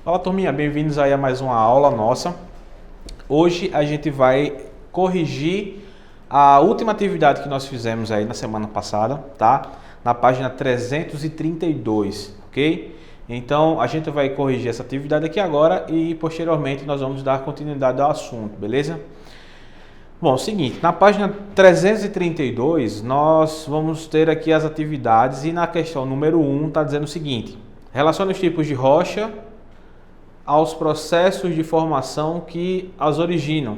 Fala, turminha, bem-vindos aí a mais uma aula nossa. Hoje a gente vai corrigir a última atividade que nós fizemos aí na semana passada, tá? Na página 332, ok? Então a gente vai corrigir essa atividade aqui agora e posteriormente nós vamos dar continuidade ao assunto, beleza? Bom, seguinte, na página 332 nós vamos ter aqui as atividades e na questão número 1 está dizendo o seguinte: relacione os tipos de rocha aos processos de formação que as originam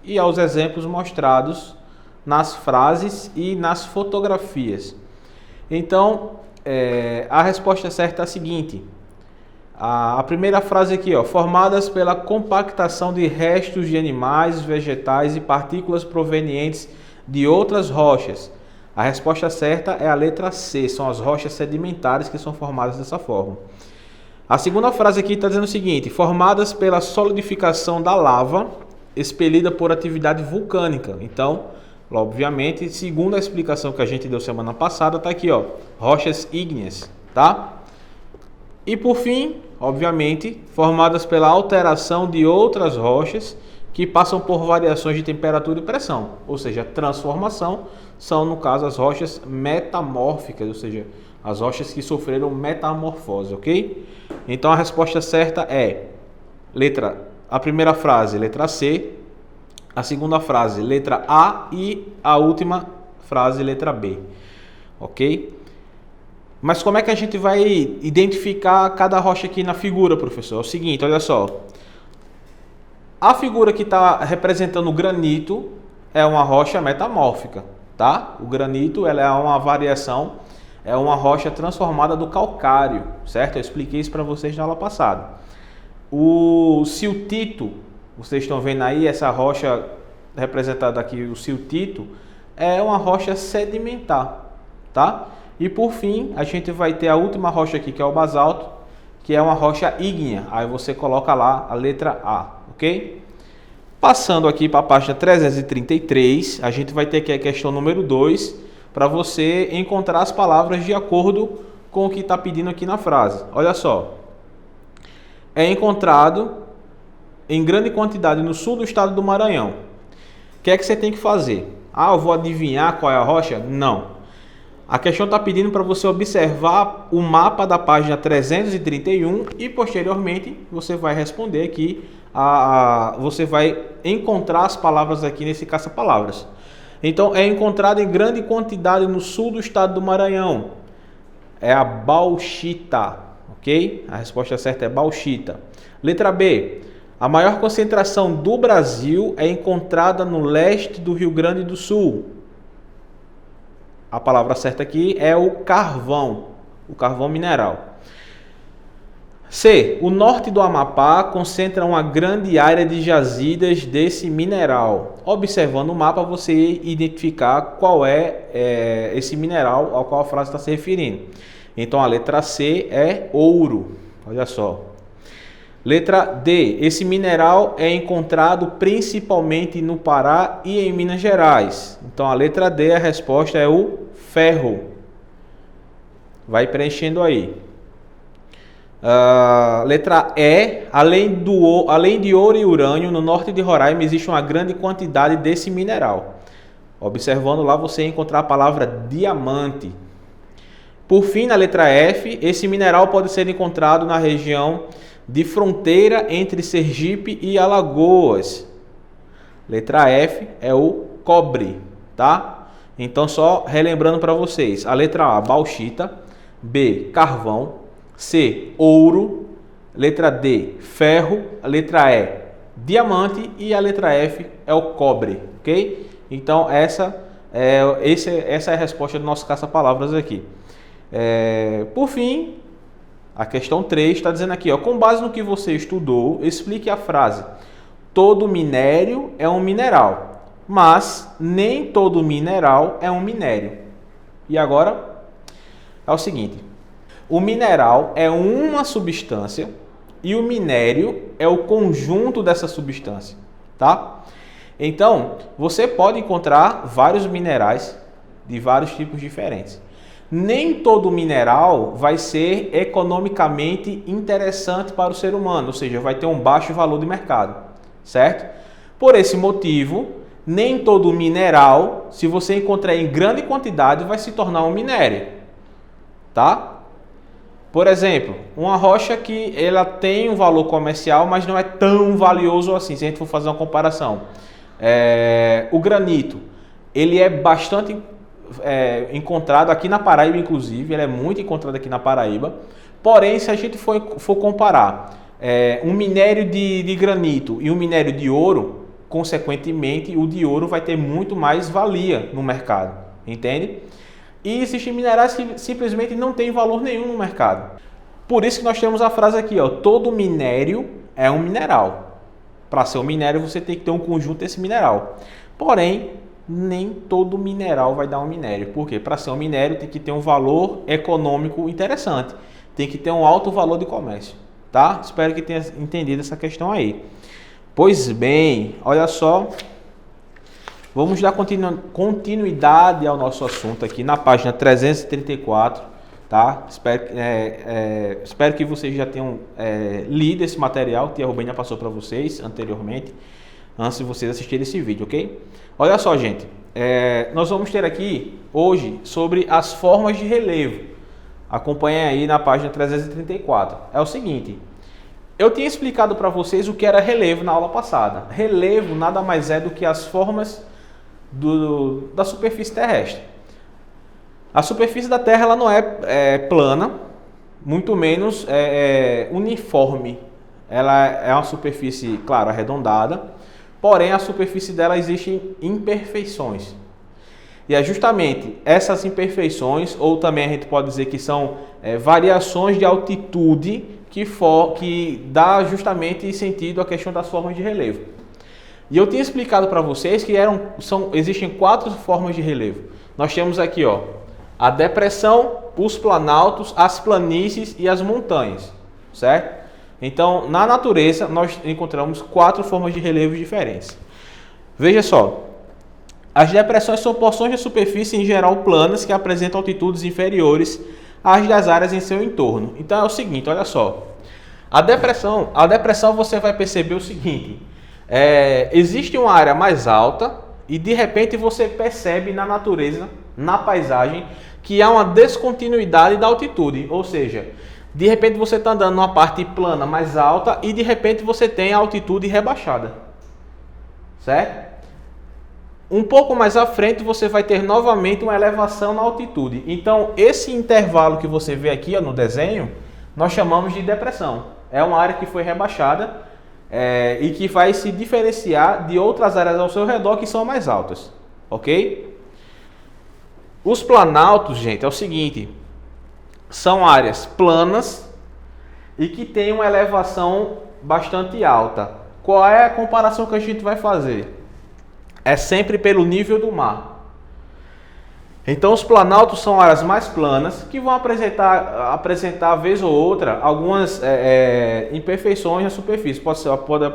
e aos exemplos mostrados nas frases e nas fotografias. Então, a resposta certa é a seguinte. A primeira frase aqui, ó, formadas pela compactação de restos de animais, vegetais e partículas provenientes de outras rochas. A resposta certa é a letra C, são as rochas sedimentares que são formadas dessa forma. A segunda frase aqui está dizendo o seguinte: formadas pela solidificação da lava expelida por atividade vulcânica. Então, obviamente, segundo a explicação que a gente deu semana passada, está aqui, ó, rochas ígneas, tá? E por fim, obviamente, formadas pela alteração de outras rochas que passam por variações de temperatura e pressão, ou seja, transformação, são no caso as rochas metamórficas, ou seja, as rochas que sofreram metamorfose, ok? Então a resposta certa é a primeira frase, letra C, a segunda frase, letra A e a última frase, letra B, ok? Mas como é que a gente vai identificar cada rocha aqui na figura, professor? É o seguinte, olha só. A figura que está representando o granito é uma rocha metamórfica, tá? O granito ela é uma variação, é uma rocha transformada do calcário, certo? Eu expliquei isso para vocês na aula passada. O siltito, vocês estão vendo aí essa rocha representada aqui, o siltito, é uma rocha sedimentar, tá? E por fim, a gente vai ter a última rocha aqui, que é o basalto, que é uma rocha ígnea. Aí você coloca lá a letra A, ok? Passando aqui para a página 333, a gente vai ter aqui a questão número 2, para você encontrar as palavras de acordo com o que está pedindo aqui na frase. Olha só. É encontrado em grande quantidade no sul do estado do Maranhão. O que é que você tem que fazer? Ah, eu vou adivinhar qual é a rocha? Não. A questão está pedindo para você observar o mapa da página 331 e posteriormente você vai responder aqui, você vai encontrar as palavras aqui nesse caça-palavras. Então, é encontrado em grande quantidade no sul do estado do Maranhão. É a bauxita, ok? A resposta certa é bauxita. Letra B. A maior concentração do Brasil é encontrada no leste do Rio Grande do Sul. A palavra certa aqui é o carvão mineral. C. O norte do Amapá concentra uma grande área de jazidas desse mineral. Observando o mapa, você identificar qual é esse mineral ao qual a frase está se referindo. Então, a letra C é ouro. Olha só. Letra D. Esse mineral é encontrado principalmente no Pará e em Minas Gerais. Então, a letra D, a resposta é o ferro. Vai preenchendo aí. Letra E. Além de ouro e urânio, no norte de Roraima existe uma grande quantidade desse mineral. Observando lá, você encontrar a palavra diamante. Por fim, na letra F, esse mineral pode ser encontrado na região de fronteira entre Sergipe e Alagoas. Letra F é o cobre, tá? Então, só relembrando para vocês. A letra A, bauxita. B, carvão. C, ouro. Letra D, ferro. A letra E, diamante. E a letra F é o cobre, ok? Então, essa é a resposta do nosso caça-palavras aqui. Por fim, a questão 3 está dizendo aqui, ó, com base no que você estudou, explique a frase: todo minério é um mineral, mas nem todo mineral é um minério. E agora é o seguinte: o mineral é uma substância e o minério é o conjunto dessa substância, tá? Então, você pode encontrar vários minerais de vários tipos diferentes. Nem todo mineral vai ser economicamente interessante para o ser humano, ou seja, vai ter um baixo valor de mercado, certo? Por esse motivo, nem todo mineral, se você encontrar em grande quantidade, vai se tornar um minério, tá? Por exemplo, uma rocha que ela tem um valor comercial, mas não é tão valioso assim, se a gente for fazer uma comparação. O granito, ele é bastante encontrado aqui na Paraíba, inclusive, ele é muito encontrado aqui na Paraíba. Porém, se a gente for comparar um minério de granito e um minério de ouro, consequentemente, o de ouro vai ter muito mais valia no mercado, entende? E existem minerais que simplesmente não têm valor nenhum no mercado. Por isso que nós temos a frase aqui, ó, todo minério é um mineral. Para ser um minério, você tem que ter um conjunto desse mineral. Porém, nem todo mineral vai dar um minério. Por quê? Para ser um minério, tem que ter um valor econômico interessante. Tem que ter um alto valor de comércio. Tá? Espero que tenha entendido essa questão aí. Pois bem, olha só. Vamos dar continuidade ao nosso assunto aqui na página 334, tá? Espero que vocês já tenham lido esse material que a Rubem já passou para vocês anteriormente, antes de vocês assistirem esse vídeo, ok? Olha só, gente, nós vamos ter aqui hoje sobre as formas de relevo. Acompanhem aí na página 334. É o seguinte, eu tinha explicado para vocês o que era relevo na aula passada. Relevo nada mais é do que as formas da superfície terrestre. A superfície da Terra ela não é plana, muito menos uniforme. Ela é uma superfície, claro, arredondada, porém a superfície dela existem imperfeições. E é justamente essas imperfeições, ou também a gente pode dizer que são variações de altitude que dá justamente sentido à questão das formas de relevo. E eu tinha explicado para vocês que existem 4 formas de relevo. Nós temos aqui, ó, a depressão, os planaltos, as planícies e as montanhas, certo? Então, na natureza, nós encontramos 4 formas de relevo diferentes. Veja só, as depressões são porções de superfície em geral planas que apresentam altitudes inferiores às das áreas em seu entorno. Então é o seguinte, olha só, a depressão você vai perceber o seguinte. Existe uma área mais alta e de repente você percebe na natureza, na paisagem, que há uma descontinuidade da altitude, ou seja, de repente você está andando numa parte plana mais alta e de repente você tem a altitude rebaixada, certo? Um pouco mais à frente você vai ter novamente uma elevação na altitude. Então esse intervalo que você vê aqui, ó, no desenho, nós chamamos de depressão. É uma área que foi rebaixada e que vai se diferenciar de outras áreas ao seu redor que são mais altas, ok? Os planaltos, gente, é o seguinte, são áreas planas e que têm uma elevação bastante alta. Qual é a comparação que a gente vai fazer? É sempre pelo nível do mar. Então os planaltos são áreas mais planas que vão apresentar vez ou outra algumas imperfeições na superfície.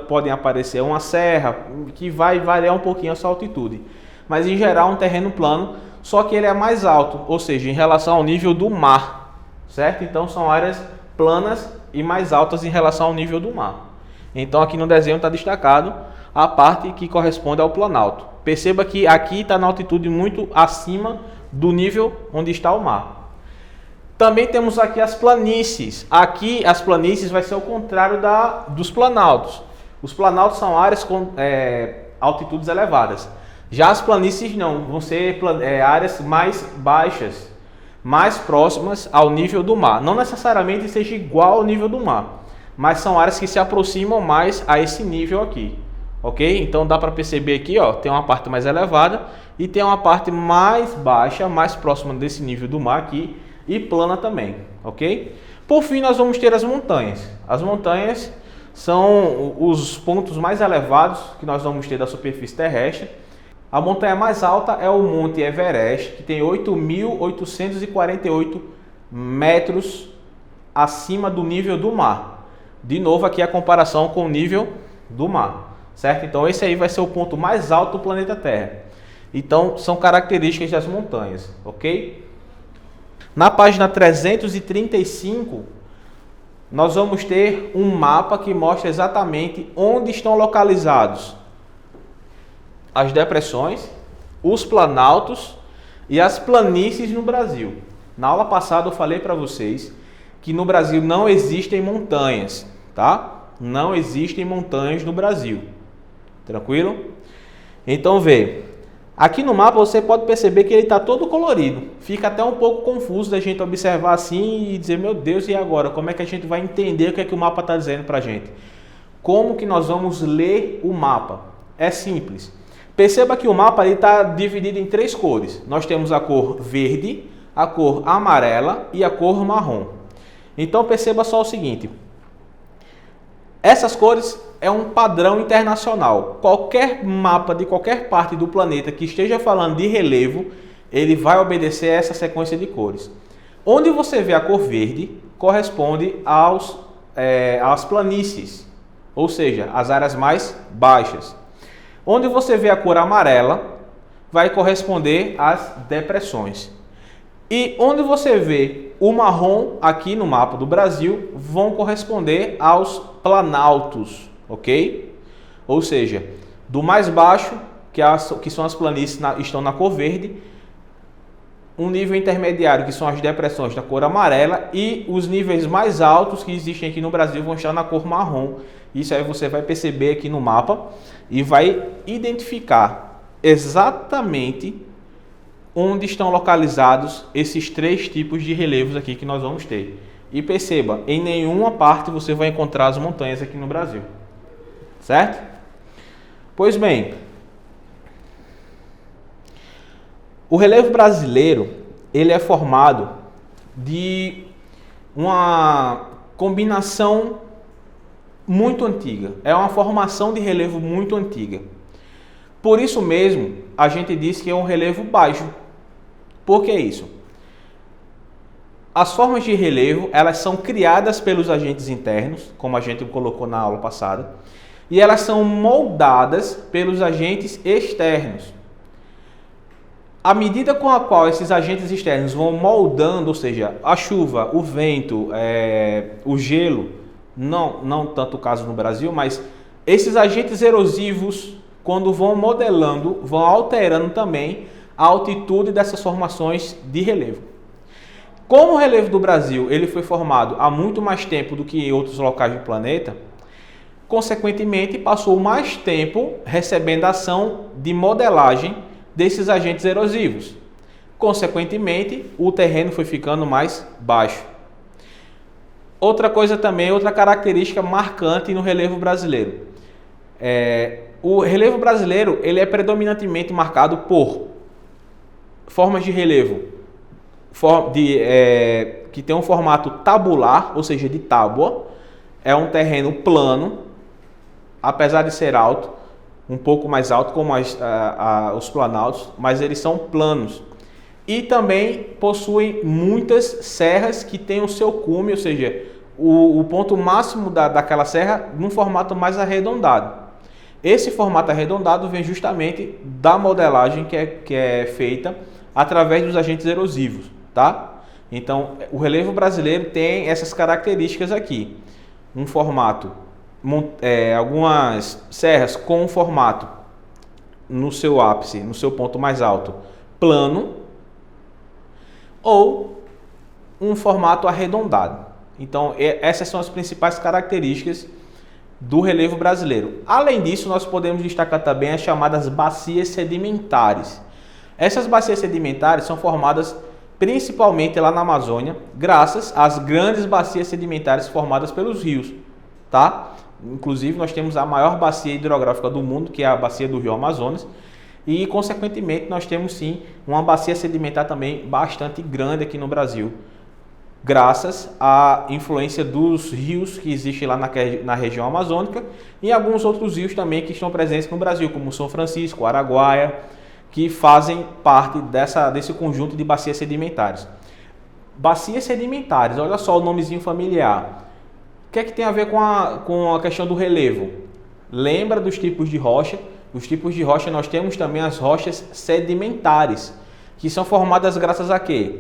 Podem aparecer uma serra que vai variar um pouquinho a sua altitude, mas em geral um terreno plano, só que ele é mais alto, ou seja, em relação ao nível do mar, certo? Então são áreas planas e mais altas em relação ao nível do mar. Então aqui no desenho está destacado a parte que corresponde ao planalto. Perceba que aqui está na altitude muito acima do nível onde está o mar. Também temos aqui as planícies. Aqui as planícies vai ser o contrário dos planaltos. Os planaltos são áreas com altitudes elevadas. Já as planícies não, vão ser áreas mais baixas, mais próximas ao nível do mar. Não necessariamente seja igual ao nível do mar, mas são áreas que se aproximam mais a esse nível aqui. Ok? Então dá para perceber aqui, ó, tem uma parte mais elevada e tem uma parte mais baixa, mais próxima desse nível do mar aqui e plana também, ok? Por fim, nós vamos ter as montanhas. As montanhas são os pontos mais elevados que nós vamos ter da superfície terrestre. A montanha mais alta é o Monte Everest, que tem 8.848 metros acima do nível do mar. De novo, aqui a comparação com o nível do mar. Certo? Então esse aí vai ser o ponto mais alto do planeta Terra. Então são características das montanhas, ok? Na página 335, nós vamos ter um mapa que mostra exatamente onde estão localizados as depressões, os planaltos e as planícies no Brasil. Na aula passada eu falei para vocês que no Brasil não existem montanhas, tá? Não existem montanhas no Brasil. Tranquilo? Então vê, aqui no mapa você pode perceber que ele está todo colorido. Fica até um pouco confuso da gente observar assim e dizer, meu Deus, e agora? Como é que a gente vai entender o que é que o mapa está dizendo para a gente? Como que nós vamos ler o mapa? É simples. Perceba que o mapa está dividido em 3 cores. Nós temos a cor verde, a cor amarela e a cor marrom. Então perceba só o seguinte. Essas cores é um padrão internacional. Qualquer mapa de qualquer parte do planeta que esteja falando de relevo, ele vai obedecer a essa sequência de cores. Onde você vê a cor verde, corresponde às planícies, ou seja, as áreas mais baixas. Onde você vê a cor amarela, vai corresponder às depressões. E onde você vê o marrom, aqui no mapa do Brasil, vão corresponder aos planaltos, ok? Ou seja, do mais baixo, que são as planícies, estão na cor verde, um nível intermediário, que são as depressões, na cor amarela, e os níveis mais altos que existem aqui no Brasil vão estar na cor marrom. Isso aí você vai perceber aqui no mapa e vai identificar exatamente onde estão localizados esses 3 tipos de relevos aqui que nós vamos ter. E perceba, em nenhuma parte você vai encontrar as montanhas aqui no Brasil. Certo? Pois bem, o relevo brasileiro, ele é formado de uma combinação muito antiga. É uma formação de relevo muito antiga. Por isso mesmo, a gente diz que é um relevo baixo. Por que isso? As formas de relevo, elas são criadas pelos agentes internos, como a gente colocou na aula passada, e elas são moldadas pelos agentes externos. À medida com a qual esses agentes externos vão moldando, ou seja, a chuva, o vento, o gelo, não tanto o caso no Brasil, mas esses agentes erosivos, quando vão modelando, vão alterando também a altitude dessas formações de relevo. Como o relevo do Brasil ele foi formado há muito mais tempo do que em outros locais do planeta, consequentemente passou mais tempo recebendo a ação de modelagem desses agentes erosivos. Consequentemente, o terreno foi ficando mais baixo. Outra coisa também, outra característica marcante no relevo brasileiro. O relevo brasileiro ele é predominantemente marcado por formas de relevo que tem um formato tabular, ou seja, de tábua. É um terreno plano, apesar de ser alto, um pouco mais alto como os planaltos, mas eles são planos. E também possuem muitas serras que têm o seu cume, ou seja, o ponto máximo daquela serra num formato mais arredondado. Esse formato arredondado vem justamente da modelagem que é feita através dos agentes erosivos, tá? Então, o relevo brasileiro tem essas características aqui. Um formato, algumas serras com um formato no seu ápice, no seu ponto mais alto, plano, ou um formato arredondado. Então, essas são as principais características do relevo brasileiro. Além disso, nós podemos destacar também as chamadas bacias sedimentares. Essas bacias sedimentares são formadas principalmente lá na Amazônia, graças às grandes bacias sedimentares formadas pelos rios, tá? Inclusive, nós temos a maior bacia hidrográfica do mundo, que é a bacia do Rio Amazonas, e, consequentemente, nós temos sim uma bacia sedimentar também bastante grande aqui no Brasil, graças à influência dos rios que existem lá na região amazônica e alguns outros rios também que estão presentes no Brasil, como São Francisco, Araguaia, que fazem parte desse conjunto de bacias sedimentares. Bacias sedimentares, olha só o nomezinho familiar. O que é que tem a ver com a questão do relevo? Lembra dos tipos de rocha? Os tipos de rocha nós temos também as rochas sedimentares, que são formadas graças a quê?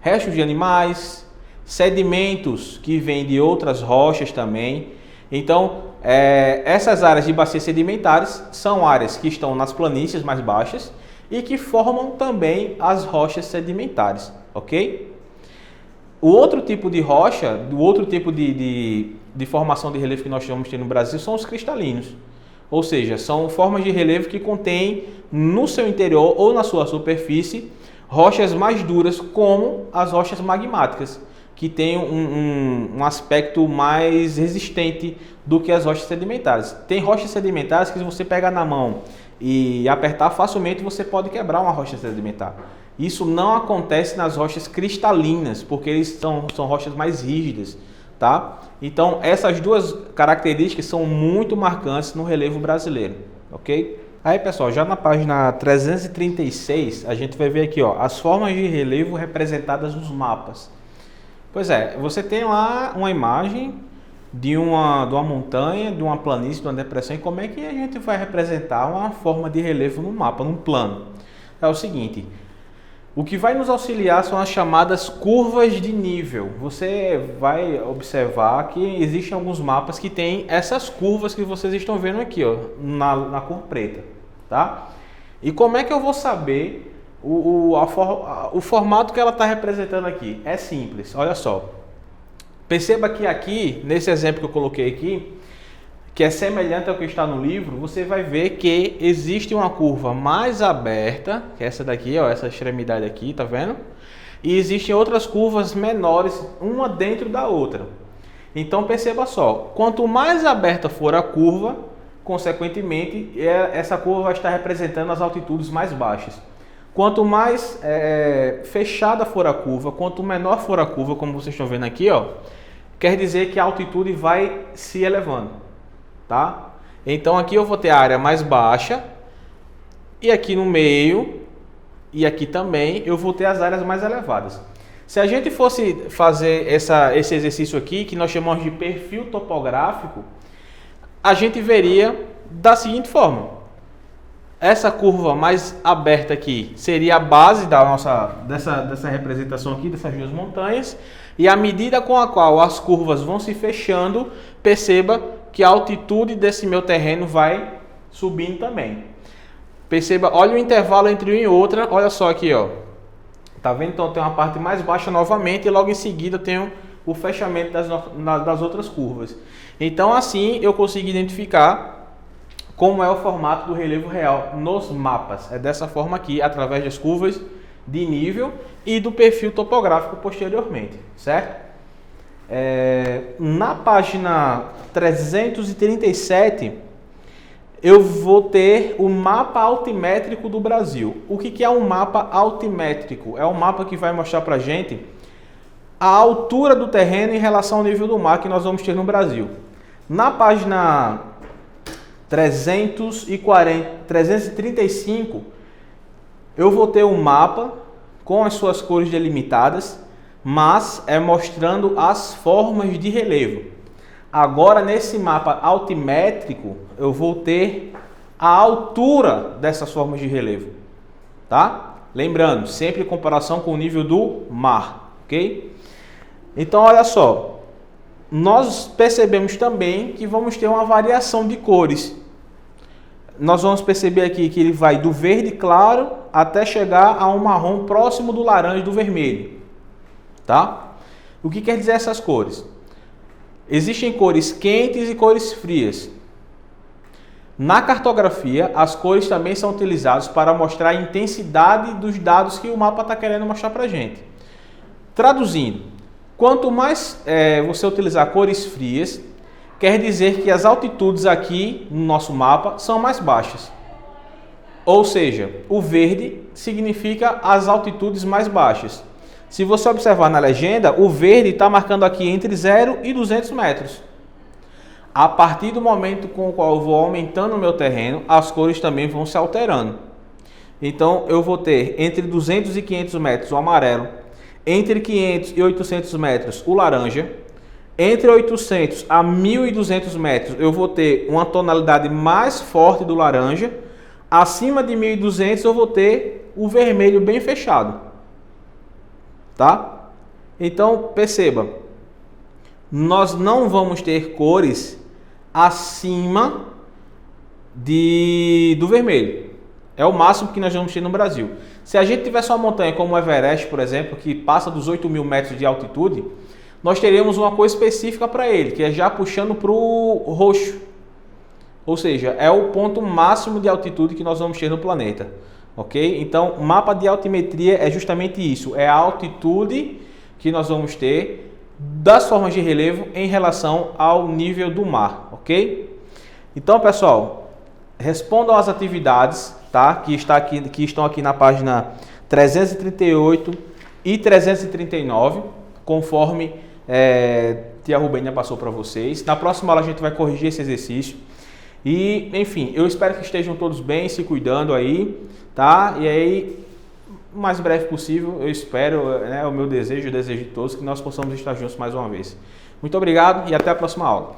restos de animais, sedimentos que vêm de outras rochas também. Então, essas áreas de bacias sedimentares são áreas que estão nas planícies mais baixas e que formam também as rochas sedimentares, ok? O outro tipo de rocha, o outro tipo de formação de relevo que nós vamos ter no Brasil são os cristalinos. Ou seja, são formas de relevo que contêm no seu interior ou na sua superfície rochas mais duras, como as rochas magmáticas, que têm um aspecto mais resistente do que as rochas sedimentares. Tem rochas sedimentares que, se você pegar na mão e apertar facilmente, você pode quebrar uma rocha sedimentar. Isso não acontece nas rochas cristalinas, porque eles são rochas mais rígidas, tá? Então, essas duas características são muito marcantes no relevo brasileiro, ok? Aí, pessoal, já na página 336, a gente vai ver aqui, ó, as formas de relevo representadas nos mapas. Pois é, você tem lá uma imagem de uma montanha, de uma planície, de uma depressão, e como é que a gente vai representar uma forma de relevo no mapa, num plano? É o seguinte, o que vai nos auxiliar são as chamadas curvas de nível. Você vai observar que existem alguns mapas que têm essas curvas que vocês estão vendo aqui, ó, na cor preta, tá? E como é que eu vou saber o formato que ela está representando aqui? É simples, olha só. Perceba que aqui, nesse exemplo que eu coloquei aqui, que é semelhante ao que está no livro, você vai ver que existe uma curva mais aberta, que é essa daqui, ó, essa extremidade aqui, tá vendo? E existem outras curvas menores, uma dentro da outra. Então perceba só, quanto mais aberta for a curva, consequentemente, essa curva vai estar representando as altitudes mais baixas. Quanto mais fechada for a curva, quanto menor for a curva, como vocês estão vendo aqui, ó, quer dizer que a altitude vai se elevando, tá? Então aqui eu vou ter a área mais baixa, e aqui no meio, e aqui também, eu vou ter as áreas mais elevadas. Se a gente fosse fazer esse exercício aqui, que nós chamamos de perfil topográfico, a gente veria da seguinte forma. Essa curva mais aberta aqui seria a base dessa representação aqui, dessas duas montanhas. E à medida com a qual as curvas vão se fechando, perceba que a altitude desse meu terreno vai subindo também. Perceba, olha o intervalo entre uma e outra, olha só aqui, ó. Tá vendo? Então tem uma parte mais baixa novamente e logo em seguida tem o fechamento das outras curvas. Então assim eu consigo identificar como é o formato do relevo real nos mapas. É dessa forma aqui, através das curvas de nível e do perfil topográfico posteriormente, certo? Na página 337, eu vou ter o mapa altimétrico do Brasil. O que é um mapa altimétrico? É um mapa que vai mostrar para a gente a altura do terreno em relação ao nível do mar que nós vamos ter no Brasil. Na página 335, eu vou ter um mapa com as suas cores delimitadas, mas mostrando as formas de relevo. Agora, nesse mapa altimétrico, eu vou ter a altura dessas formas de relevo, tá? Lembrando, sempre em comparação com o nível do mar, ok? Então, olha só. Nós percebemos também que vamos ter uma variação de cores. Nós vamos perceber aqui que ele vai do verde claro até chegar a um marrom próximo do laranja e do vermelho, tá? O que quer dizer essas cores? Existem cores quentes e cores frias. Na cartografia, as cores também são utilizadas para mostrar a intensidade dos dados que o mapa está querendo mostrar para a gente. Traduzindo, quanto mais você utilizar cores frias, quer dizer que as altitudes aqui no nosso mapa são mais baixas. Ou seja, o verde significa as altitudes mais baixas. Se você observar na legenda, o verde está marcando aqui entre 0 e 200 metros. A partir do momento com o qual eu vou aumentando o meu terreno, as cores também vão se alterando. Então, eu vou ter entre 200 e 500 metros o amarelo, entre 500 e 800 metros o laranja, entre 800 a 1.200 metros eu vou ter uma tonalidade mais forte do laranja, acima de 1.200 eu vou ter o vermelho bem fechado, tá? Então, perceba, nós não vamos ter cores acima do vermelho. É o máximo que nós vamos ter no Brasil. Se a gente tivesse uma montanha como o Everest, por exemplo, que passa dos 8.000 metros de altitude, nós teríamos uma cor específica para ele, que é já puxando para o roxo. Ou seja, é o ponto máximo de altitude que nós vamos ter no planeta. Ok? Então, o mapa de altimetria é justamente isso. É a altitude que nós vamos ter das formas de relevo em relação ao nível do mar. Ok? Então, pessoal, respondam às atividades, tá? Que estão aqui na página 338 e 339, conforme tia Rubênia passou para vocês. Na próxima aula a gente vai corrigir esse exercício. E, enfim, eu espero que estejam todos bem, se cuidando aí, tá? E aí, o mais breve possível, eu espero, né, o meu desejo, o desejo de todos, que nós possamos estar juntos mais uma vez. Muito obrigado e até a próxima aula.